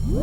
Welcome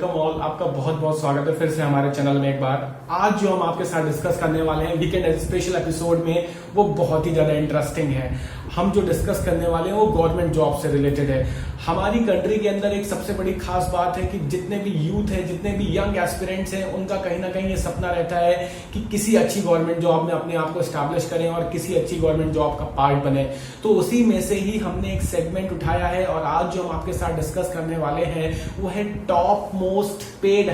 all, आपका बहुत बहुत स्वागत है फिर से हमारे चैनल में एक बार। आज जो हम आपके साथ डिस्कस करने वाले हैं वीकेंड स्पेशल एपिसोड में, वो बहुत ही ज्यादा इंटरेस्टिंग है। हम जो डिस्कस करने वाले हैं वो गवर्नमेंट जॉब से रिलेटेड है। हमारी कंट्री के अंदर एक सबसे बड़ी खास बात है कि जितने भी यूथ हैं, जितने भी यंग एस्पिरेंट्स हैं, उनका कहीं ना कहीं ये सपना रहता है कि किसी अच्छी गवर्नमेंट जॉब में अपने आप को एस्टैब्लिश करें और किसी अच्छी गवर्नमेंट जॉब का पार्ट बने। तो उसी में से ही हमने एक सेगमेंट उठाया है और आज जो हम आपके साथ डिस्कस करने वाले हैं वो है top most paid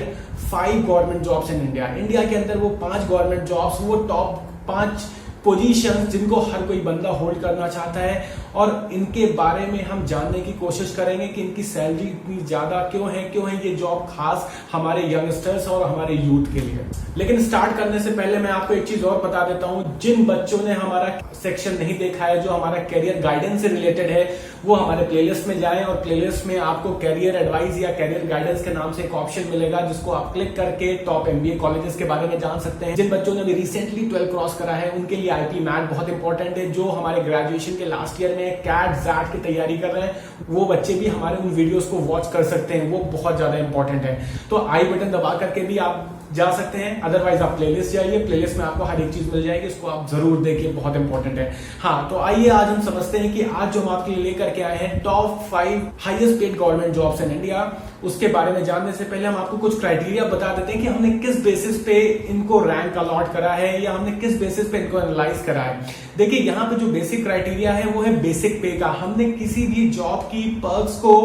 5 government jobs in India. India के अंदर वो 5 गवर्नमेंट जॉब्स, वो टॉप 5 पोजीशंस जिनको हर कोई बंदा होल्ड करना चाहता है, और इनके बारे में हम जानने की कोशिश करेंगे कि इनकी सैलरी इतनी ज्यादा क्यों है ये जॉब खास हमारे यंगस्टर्स और हमारे यूथ के लिए। लेकिन स्टार्ट करने से पहले मैं आपको एक चीज और बता देता हूं। जिन बच्चों ने हमारा सेक्शन नहीं देखा है जो हमारा कैरियर गाइडेंस से रिलेटेड है, वो हमारे प्लेलिस्ट में जाएं और प्लेलिस्ट में आपको कैरियर एडवाइस या कैरियर गाइडेंस के नाम से एक ऑप्शन मिलेगा जिसको आप क्लिक करके टॉप एमबीए कॉलेजेस के बारे में जान सकते हैं। जिन बच्चों ने अभी रिसेंटली 12 क्रॉस करा है उनके लिए आईपी मैट बहुत इंपॉर्टेंट है। जो हमारे ग्रेजुएशन के लास्ट ईयर में कैट जैट की तैयारी कर रहे हैं वो बच्चे भी हमारे उन वीडियोस को वॉच कर सकते हैं, वो बहुत ज्यादा इंपॉर्टेंट है। तो आई बटन दबा करके भी आप जा सकते हैं, अदरवाइज आप प्लेलिस्ट जाइए, प्लेलिस्ट में आपको हर एक चीज मिल जाएगी, इसको आप जरूर देखिए, बहुत इंपॉर्टेंट है। हाँ, तो आइए आज हम समझते हैं कि आज जो हम आपके लिए लेकर के आए हैं top 5 highest paid government jobs in India. उसके बारे में जानने से पहले हम आपको कुछ क्राइटेरिया बता देते हैं कि हमने किस बेसिस पे इनको रैंक अलॉट करा है या हमने किस बेसिस पे इनको एनालाइज करा है। देखिए, यहाँ पे जो बेसिक क्राइटेरिया है वो है बेसिक पे का। हमने किसी भी जॉब की पर्क्स को,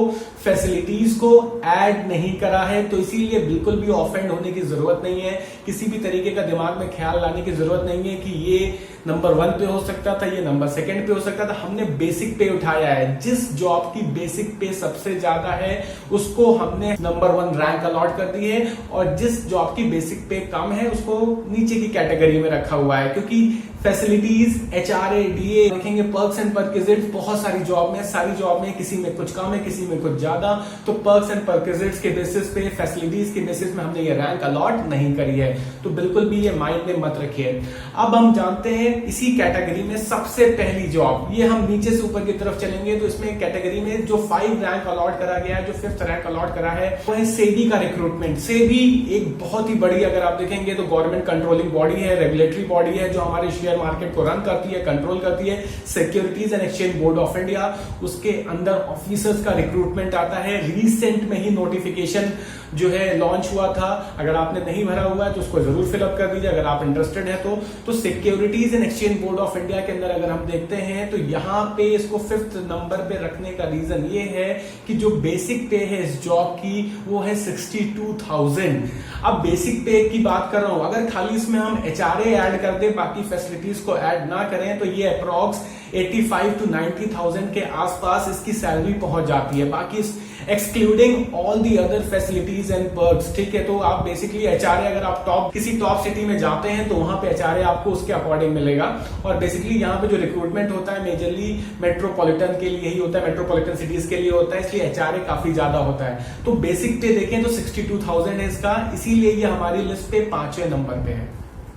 फैसिलिटीज को ऐड नहीं करा है, तो इसीलिए बिल्कुल भी ऑफेंड होने की जरूरत नहीं है। किसी भी तरीके का दिमाग में ख्याल लाने की जरूरत नहीं है कि ये नंबर 1 पे हो सकता था, ये नंबर 2 पे हो सकता था। हमने बेसिक पे उठाया है। जिस जॉब की बेसिक पे सबसे ज्यादा है उसको हमने नंबर 1 रैंक अलॉट कर दी है, और जिस जॉब की बेसिक पे कम है उसको नीचे की कैटेगरी में रखा हुआ है। क्योंकि फैसिलिटीज, एचआरए, डीए देखेंगे, पर्क्स एंड परक्विजिट्स बहुत सारी जॉब में, सारी जॉब में किसी में कुछ कम है, किसी में कुछ ज्यादा। तो पर्क्स एंड परक्विजिट्स के बेसिस पे, फैसिलिटीज के बेसिस में हमने ये रैंक अलॉट नहीं करी है, तो बिल्कुल भी ये माइंड में मत रखिए। अब हम जानते हैं इसी कैटेगरी में सबसे पहली जॉब, ये हम नीचे से ऊपर की तरफ चलेंगे तो इसमें कैटेगरी में जो 5 रैंक अलॉट करा गया है, जो 5th रैंक अलॉट करा है, वो है सेबी का रिक्रूटमेंट। सेबी एक बहुत ही बड़ी, अगर आप देखेंगे तो गवर्नमेंट कंट्रोलिंग बॉडी है, रेगुलेटरी बॉडी है जो हमारे शेयर मार्केट को रन करती है, कंट्रोल करती है। Securities and exchange board of India, उसके अंदर ऑफिसर्स का रिक्रूटमेंट आता है। रिसेंट में ही नोटिफिकेशन जो है लॉन्च हुआ था, अगर आपने नहीं भरा हुआ है तो उसको जरूर फिलअप कर दीजिए अगर आप इंटरेस्टेड है तो securities and exchange board of India के अंदर अगर हम देखते हैं तो यहाँ पे इसको 5th नंबर पे रखने का रीजन ये है कि जो बेसिक पे है इस जॉब की वो है 62,000। अब बेसिक पे की बात कर रहा हूं, अगर खाली इसमें हम एचआरए ऐड कर दे, बाकी फैसिलिटीज को ऐड ना करें, तो ये अप्रॉक्स 85 to 90,000 के आसपास इसकी सैलरी पहुंच जाती है, बाकी excluding all the other facilities and perks. ठीक है, तो आप बेसिकली एचआरए, अगर आप किसी टॉप सिटी में जाते हैं तो वहां पे एचआरए आपको उसके अकॉर्डिंग मिलेगा। और बेसिकली यहाँ पे जो रिक्रूटमेंट होता है मेजरली मेट्रोपॉलिटन के लिए ही होता है, मेट्रोपॉलिटन सिटीज के लिए होता है, इसलिए एचआरए काफी ज्यादा होता है। तो बेसिक पे देखें तो 62,000 है इसका, इसीलिए ये हमारी लिस्ट पे 5वें नंबर पे है।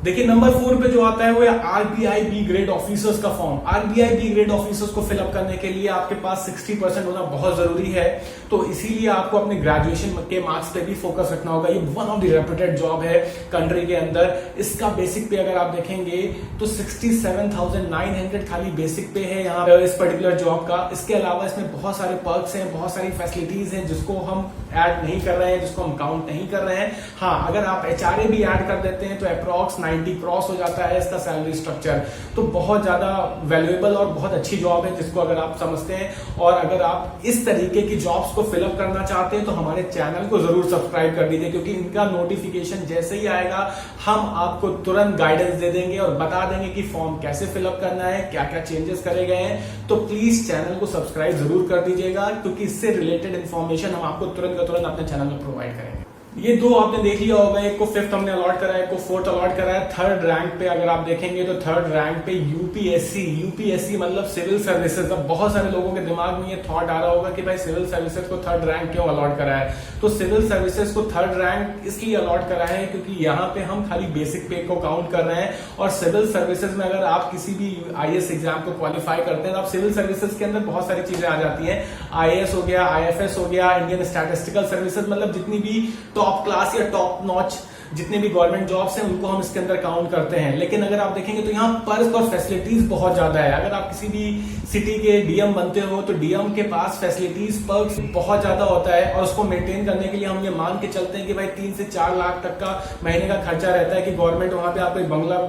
देखिए, नंबर 4 पे जो आता है वो है आरबीआई बी ग्रेड ऑफिसर्स का form. RBI B grade officers को फिलअप करने के लिए आपके पास 60% होना बहुत जरूरी है, तो इसीलिए आपको अपने ग्रेजुएशन के मार्क्स पे भी फोकस रखना होगा। ये one of the reputed job है कंट्री के अंदर। इसका बेसिक पे अगर आप देखेंगे तो 67,900 खाली बेसिक पे है यहाँ इस पर्टिकुलर जॉब का। इसके अलावा इसमें बहुत सारे पर्क्स हैं, बहुत सारी फैसिलिटीज हैं जिसको हम ऐड नहीं कर रहे हैं, जिसको हम काउंट नहीं कर रहे हैं। हाँ, अगर आप एचआरए भी ऐड कर देते हैं तो अप्रॉक्स 90 क्रॉस हो जाता है इसका सैलरी स्ट्रक्चर। तो बहुत ज्यादा वैल्यूएबल और बहुत अच्छी जॉब है जिसको अगर आप समझते हैं, और अगर आप इस तरीके की जॉब्स को फिलअप करना चाहते हैं तो हमारे चैनल को जरूर सब्सक्राइब कर दीजिए, क्योंकि इनका नोटिफिकेशन जैसे ही आएगा हम आपको तुरंत गाइडेंस दे देंगे और बता देंगे कि फॉर्म कैसे फिलअप करना है, क्या क्या चेंजेस करे गए हैं। तो प्लीज चैनल को सब्सक्राइब जरूर कर दीजिएगा, क्योंकि इससे रिलेटेड इन्फॉर्मेशन हम आपको तुरंत का तुरंत अपने चैनल में प्रोवाइड करेंगे। ये दो आपने देख लिया होगा, एक को 5th हमने अलॉट करा है, एक को 4th अलॉट करा है। 3rd रैंक पे अगर आप देखेंगे तो 3rd रैंक पे यूपीएससी मतलब सिविल सर्विसेज। अब बहुत सारे लोगों के दिमाग में ये थॉट आ रहा होगा कि भाई सिविल सर्विसेज को 3rd रैंक क्यों अलॉट करा है। तो सिविल सर्विसेज को 3rd रैंक इसलिए अलॉट करा है क्योंकि यहाँ पे हम खाली बेसिक पे को काउंट कर रहे हैं। और सिविल सर्विसेज में अगर आप किसी भी आईएएस एग्जाम को क्वालिफाई करते हैं तो आप सिविल सर्विसेज के अंदर बहुत सारी चीजें आ जाती हैं। आईएएस हो गया, आईएफएस हो गया, इंडियन स्टैटिस्टिकल सर्विसेज, मतलब जितनी भी टॉप क्लास या टॉप नॉच जितने भी गवर्नमेंट जॉब्स हैं उनको हम इसके अंदर काउंट करते हैं। लेकिन अगर आप देखेंगे तो यहाँ पर्क और फैसिलिटीज बहुत ज्यादा है। अगर आप किसी भी सिटी के डीएम बनते हो तो डीएम के पास फैसिलिटीज पर्क्स बहुत ज्यादा होता है, और उसको मेंटेन करने के लिए हम ये मान के चलते हैं कि भाई 3 से 4 लाख तक का महीने का खर्चा रहता है कि गवर्नमेंट वहां पे आपको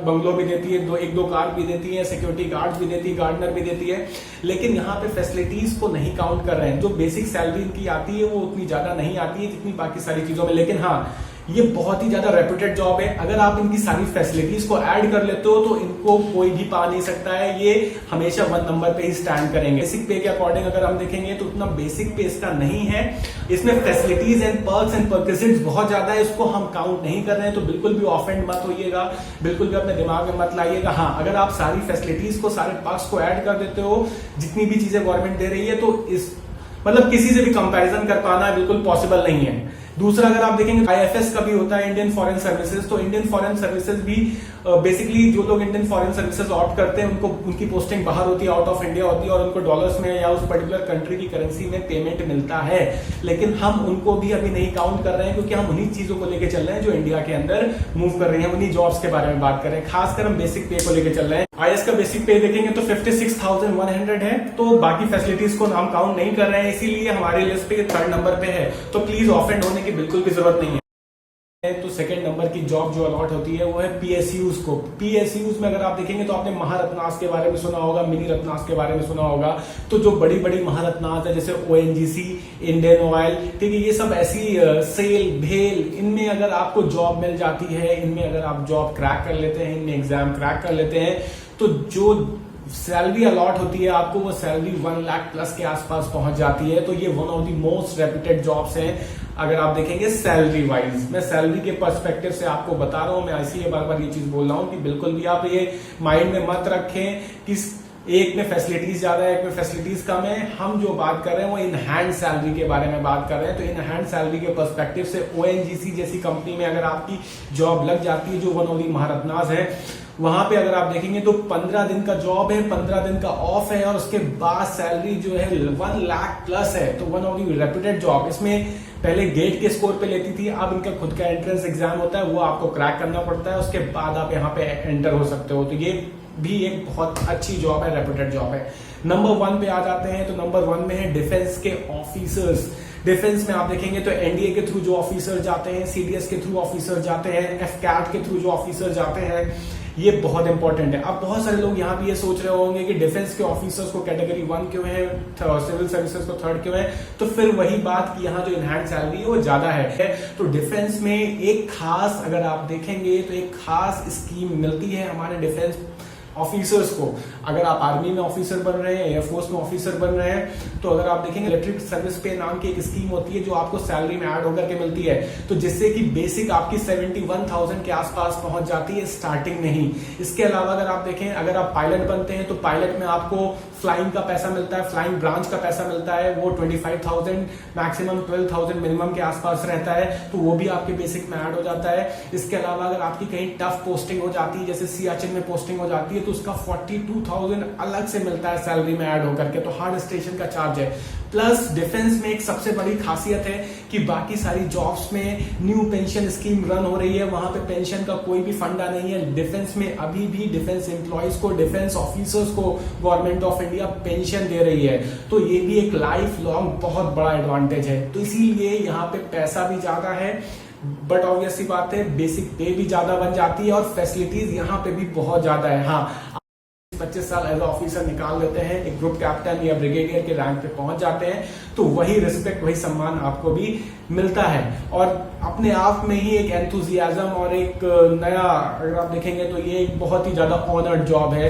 बंगलो भी देती है, एक दो कार भी देती है, सिक्योरिटी गार्ड भी देती है, गार्डनर भी देती है। लेकिन यहाँ पे फैसिलिटीज को नहीं काउंट कर रहे हैं। जो बेसिक सैलरी इनकी आती है वो उतनी ज्यादा नहीं आती है जितनी बाकी सारी चीजों में। लेकिन हाँ, ये बहुत ही ज्यादा रेप्यूटेड जॉब है। अगर आप इनकी सारी फैसिलिटीज को ऐड कर लेते हो तो इनको कोई भी पा नहीं सकता है। ये हमेशा 1 नंबर पे ही स्टैंड करेंगे। बेसिक पे के अकॉर्डिंग अगर हम देखेंगे तो उतना बेसिक पे इसका नहीं है। इसमें facilities and perks and perquisites बहुत ज्यादा है, इसको हम काउंट नहीं कर रहे हैं। तो बिल्कुल भी ऑफेंड मत होइएगा, बिल्कुल भी अपने दिमाग में मत लाइएगा। हाँ, अगर आप सारी फैसिलिटीज को, सारे पर्क्स को ऐड कर देते हो, जितनी भी चीजें गवर्नमेंट दे रही है, तो इस मतलब किसी से भी कंपैरिजन कर पाना बिल्कुल पॉसिबल नहीं है। दूसरा, अगर आप देखेंगे आईएफएस का भी होता है, इंडियन फॉरेन सर्विसेज। तो इंडियन फॉरेन सर्विसेज भी बेसिकली जो लोग इंडियन फॉरेन सर्विसेज ऑप्ट करते हैं उनको उनकी पोस्टिंग बाहर होती है, आउट ऑफ इंडिया होती है, और उनको डॉलर्स में या उस पर्टिकुलर कंट्री की करेंसी में पेमेंट मिलता है। लेकिन हम उनको भी अभी नहीं काउंट कर रहे हैं क्योंकि हम उन्हीं चीजों को लेकर चल रहे हैं जो इंडिया के अंदर मूव कर रही है, उन्हीं जॉब्स के बारे में बात कर रहे हैं। खासकर हम बेसिक पे को लेकर चल रहे हैं। आईएएस का बेसिक पे देखेंगे तो 56,100 है। तो बाकी फैसिलिटीज को हम काउंट नहीं कर रहे हैं, इसीलिए हमारे लिस्ट पे 3rd नंबर पे है। तो प्लीज ऑफेंड होने की बिल्कुल भी जरूरत नहीं है। तो 2nd नंबर की जॉब जो अलॉट होती है वो है पीएसयूज को। पीएसयूज में अगर आप देखेंगे तो आपने महारत्नास के बारे में सुना होगा, मिनी रत्नास के बारे में सुना होगा। तो जो बड़ी बड़ी महारत्नास है जैसे ओएनजीसी, इंडियन ऑयल, ठीक है, ये सब ऐसी सेल, भेल, इनमें अगर आपको जॉब मिल जाती है, इनमें अगर आप जॉब क्रैक कर लेते हैं, इनमें एग्जाम क्रैक कर लेते हैं, तो जो सैलरी अलॉट होती है आपको वो सैलरी 1 लाख प्लस के आसपास पहुंच जाती है। तो ये one of the most reputed jobs हैं अगर आप देखेंगे सैलरी वाइज। मैं सैलरी के पर्सपेक्टिव से आपको बता रहा हूं, मैं इसीलिए बार बार ये चीज बोल रहा हूं कि बिल्कुल भी आप ये माइंड में मत रखें कि एक में फैसिलिटीज ज्यादा है, एक में फैसिलिटीज कम है। हम जो बात कर रहे हैं वो इन हैंड सैलरी के बारे में बात कर रहे हैं। तो इन हैंड सैलरी के पर्सपेक्टिव से ओएनजीसी जैसी कंपनी में अगर आपकी जॉब लग जाती है, जो वन ऑफ दी महारत्नास है, वहां पे अगर आप देखेंगे तो 15 दिन का जॉब है, 15 दिन का ऑफ है, और उसके बाद सैलरी जो है 1 लाख प्लस है। तो one of the reputed job. इसमें पहले गेट के स्कोर पे लेती थी, अब इनका खुद का एंट्रेंस एग्जाम होता है, वो आपको क्रैक करना पड़ता है, उसके बाद आप यहाँ पे एंटर हो सकते हो। तो ये भी एक बहुत अच्छी जॉब है, रेप्यूटेड जॉब है। नंबर 1 पे आ जाते हैं। तो नंबर 1 में है डिफेंस के ऑफिसर्स। डिफेंस में आप देखेंगे तो एनडीए के थ्रू जो ऑफिसर जाते हैं, सीडीएस के थ्रू ऑफिसर जाते हैं, एफकैट के थ्रू जो ऑफिसर जाते हैं, ये बहुत इंपॉर्टेंट है। अब बहुत सारे लोग यहाँ भी ये सोच रहे होंगे कि डिफेंस के ऑफिसर्स को कैटेगरी 1 क्यों है, सिविल सर्विसेज को 3rd क्यों है। तो फिर वही बात कि यहाँ जो इनहैंड सैलरी है वो ज्यादा है। तो डिफेंस में एक खास, अगर आप देखेंगे तो एक खास स्कीम मिलती है हमारे डिफेंस ऑफिसर्स को। अगर आप आर्मी में ऑफिसर बन रहे हैं, एयरफोर्स में ऑफिसर बन रहे हैं, तो अगर आप देखेंगे इलेक्ट्रिक सर्विस पे नाम की एक स्कीम होती है जो आपको सैलरी में ऐड होकर के मिलती है। तो जिससे कि बेसिक आपकी 71,000 के आसपास पहुंच जाती है स्टार्टिंग में ही। इसके अलावा अगर आप देखें, अगर आप पायलट बनते हैं तो पायलट में आपको फ्लाइंग का पैसा मिलता है, फ्लाइंग ब्रांच का पैसा मिलता है, वो 25,000 मैक्सिमम 12,000 मिनिमम के आसपास रहता है। तो वो भी आपके बेसिक में ऐड हो जाता है। इसके अलावा अगर आपकी कहीं टफ पोस्टिंग हो जाती है, जैसे सियाचिन में पोस्टिंग हो जाती है, तो उसका 42,000 अलग से मिलता है सैलरी में ऐड होकर के। तो हार्ड स्टेशन का चार्ज है। प्लस डिफेंस में एक सबसे बड़ी खासियत है कि बाकी सारी जॉब्स में न्यू पेंशन स्कीम रन हो रही है, वहां पे पेंशन का कोई भी फंडा नहीं है। डिफेंस में अभी भी डिफेंस एम्प्लॉइज को, डिफेंस ऑफिसर्स को गवर्नमेंट ऑफ इंडिया पेंशन दे रही है। तो ये भी एक लाइफ लॉन्ग बहुत बड़ा एडवांटेज है। तो इसीलिए यहाँ पे पैसा भी ज्यादा है, बट ऑब्वियस सी बात है बेसिक पे भी ज्यादा बन जाती है, और फैसिलिटीज यहाँ पे भी बहुत ज्यादा है। हाँ, 25 साल एज ऑफिसर निकाल लेते हैं, एक ग्रुप कैप्टन या ब्रिगेडियर के रैंक पे पहुंच जाते हैं, तो वही रिस्पेक्ट, वही सम्मान आपको भी मिलता है। और अपने आप में ही एक एंथुजियाज्म और एक नया, अगर आप देखेंगे तो ये एक बहुत ही ज्यादा ऑनर्ड जॉब है।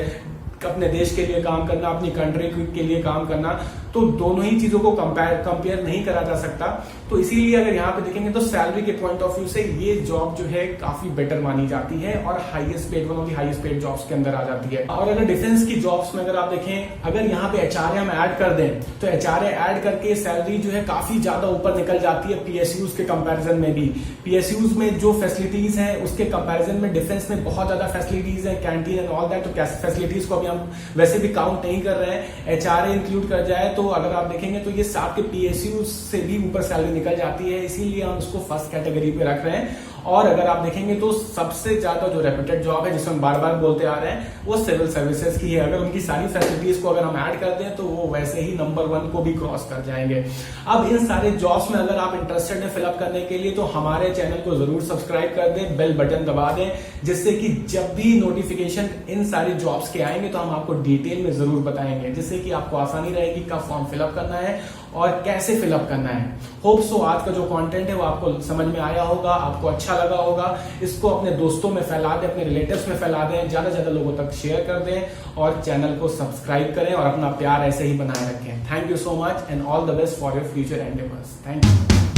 अपने देश के लिए काम करना, अपनी कंट्री के लिए काम करना, तो दोनों ही चीजों को कंपेयर नहीं करा जा सकता। तो इसीलिए अगर यहाँ पे देखेंगे तो सैलरी के पॉइंट ऑफ व्यू से ये जॉब जो है काफी बेटर मानी जाती है और highest paid, one of the highest paid jobs के अंदर आ जाती है। और अगर डिफेंस की जॉब्स में अगर आप देखें, अगर यहाँ पे एचआरए हम ऐड कर दें तो एचआरए ऐड करके सैलरी जो है काफी ज्यादा ऊपर निकल जाती है पीएसयूज के कंपैरिजन में भी। पीएसयूज में जो फैसिलिटीज हैं उसके कंपैरिजन में डिफेंस में बहुत ज्यादा फैसिलिटीज है, कैंटीन एंड ऑल दैट। तो फैसिलिटीज को अभी हम वैसे भी काउंट नहीं कर रहे हैं, एचआरए इंक्लूड कर जाए तो अगर आप देखेंगे तो ये साथ के पीएसयूज से भी ऊपर सैलरी निकल जाती है, इसीलिए हम उसको फर्स्ट कैटेगरी पे रख रहे हैं। और अगर आप देखेंगे तो सबसे ज्यादा जो रेप्यूटेड जॉब है जिसमें हम बार बार बोलते आ रहे हैं वो सिविल सर्विसेज की है। अगर उनकी सारी फैसिलिटीज को अगर हम ऐड कर दें तो वो वैसे ही नंबर 1 को भी क्रॉस कर जाएंगे। अब इन सारे जॉब्स में अगर आप इंटरेस्टेड हैं फिलअप करने के लिए तो हमारे चैनल को जरूर सब्सक्राइब कर दें, बेल बटन दबा दें, जिससे कि जब भी नोटिफिकेशन इन सारी जॉब्स के आएंगे तो हम आपको डिटेल में जरूर बताएंगे, जिससे कि आपको आसानी रहेगी कब फॉर्म फिलअप करना है और कैसे फिलअप करना है। होप सो आज का जो कंटेंट है वो आपको समझ में आया होगा, आपको अच्छा लगा होगा। इसको अपने दोस्तों में फैला दें, अपने रिलेटिव्स में फैला दें, ज्यादा से ज्यादा लोगों तक शेयर कर दें और चैनल को सब्सक्राइब करें और अपना प्यार ऐसे ही बनाए रखें। Thank you so much and all the best for your future endeavours. Thank you.